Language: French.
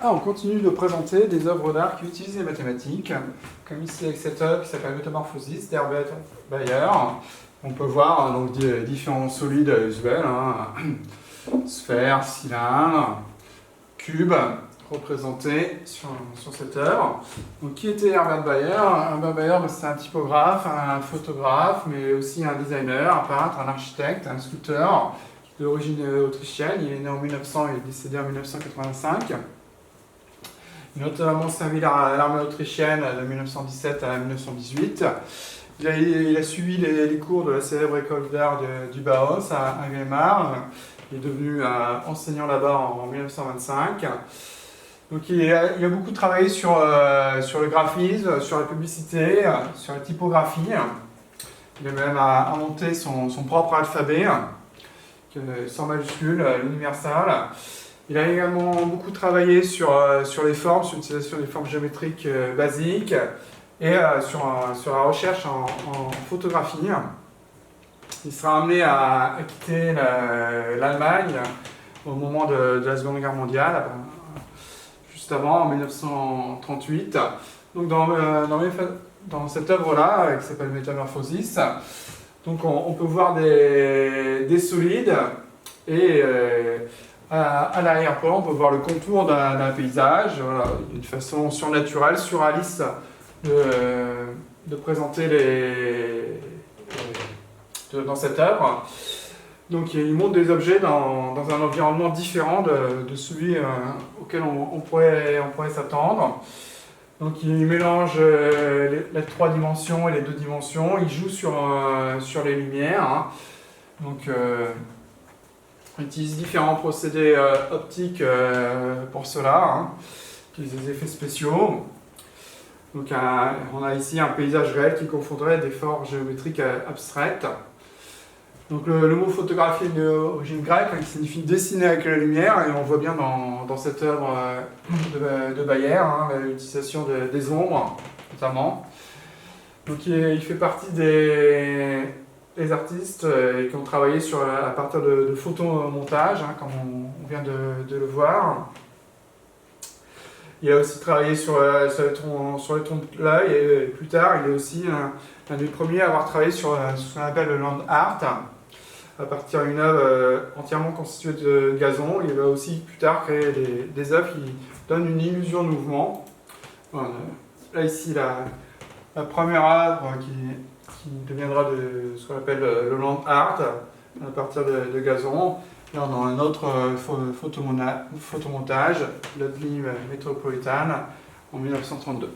On continue de présenter des œuvres d'art qui utilisent les mathématiques, comme ici avec cette œuvre qui s'appelle Métamorphosis d'Herbert Bayer. On peut voir donc différents solides usuels, sphères, cylindres, cubes, représentés sur cette œuvre. Donc, qui était Herbert Bayer? Herbert Bayer, c'est un typographe, un photographe, mais aussi un designer, un peintre, un architecte, un sculpteur d'origine autrichienne. Il est né en 1900 et il est décédé en 1985. Il a notamment servi l'armée autrichienne de 1917 à 1918. Il a suivi les cours de la célèbre école d'art du Bauhaus à Weimar. Il est devenu enseignant là-bas en 1925. Donc il a beaucoup travaillé sur le graphisme, sur la publicité, sur la typographie. Il a même inventé son propre alphabet, sans majuscule, l'universal. Il a également beaucoup travaillé sur les formes, sur l'utilisation des formes géométriques basiques et sur la recherche en photographie. Il sera amené à quitter l'Allemagne au moment de la Seconde Guerre mondiale, juste avant, en 1938. Donc dans cette œuvre-là, qui s'appelle Métamorphosis, donc on peut voir des solides et à l'arrière-plan, on peut voir le contour d'un paysage. Voilà, une façon surnaturelle, surréaliste de présenter dans cette œuvre. Donc il montre des objets dans un environnement différent de celui auquel on pourrait s'attendre. Donc il mélange les 3 dimensions et les 2 dimensions. Il joue sur les lumières. Donc on utilise différents procédés optiques pour cela, des effets spéciaux. Donc on a ici un paysage réel qui confondrait des formes géométriques abstraites. Donc le mot photographie est d'origine grecque, qui signifie dessiner avec la lumière, et on voit bien dans cette œuvre de Bayer l'utilisation des ombres notamment. Donc il fait partie des artistes qui ont travaillé à partir de photomontage, comme on vient de le voir. Il a aussi travaillé sur les trompes de l'œil, et plus tard, il est aussi un des premiers à avoir travaillé sur ce qu'on appelle le land art, à partir d'une œuvre entièrement constituée de gazon. Il va aussi plus tard créer des œuvres qui donnent une illusion de mouvement. Voilà. Là ici, la première œuvre qui deviendra ce qu'on appelle le land art, à partir de gazon. Là, on a un autre photomontage, Ludwig Metropolitan, en 1932.